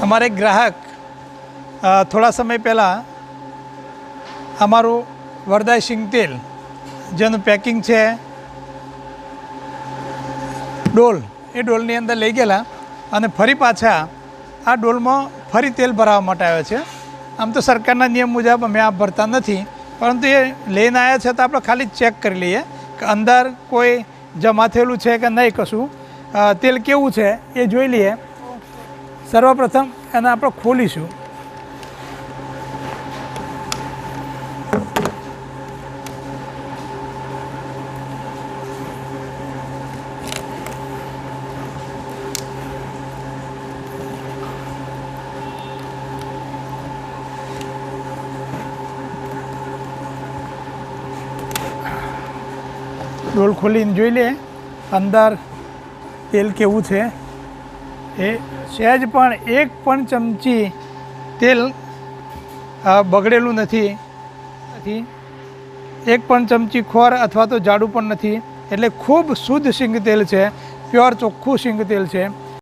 અમારે એક ગ્રાહક થોડા સમય પહેલાં અમારું વરદાય સિંગ તેલ જેનું પેકિંગ છે ડોલ, એ ડોલની અંદર લઈ ગયેલા અને ફરી પાછા આ ડોલમાં ફરી તેલ ભરાવવા માટે આવ્યા છે. આમ તો સરકારના નિયમ મુજબ અમે આ ભરતા નથી, પરંતુ એ લઈને આવ્યા છે તો આપણે ખાલી ચેક કરી લઈએ કે અંદર કોઈ જમા થયેલું છે કે નહીં, કશું તેલ કેવું છે એ જોઈ લઈએ. સર્વપ્રથમ એને આપણે ખોલીશું. ડોલ ખોલીને જોઈ લે અંદર તેલ કેવું છે. એ સહેજ પણ એક પણ ચમચી તેલ બગડેલું નથી, એક પણ ચમચી ખોર અથવા તો જાડું પણ નથી. એટલે ખૂબ શુદ્ધ સિંગ તેલ છે, પ્યોર ચોખ્ખું સિંગ તેલ છે.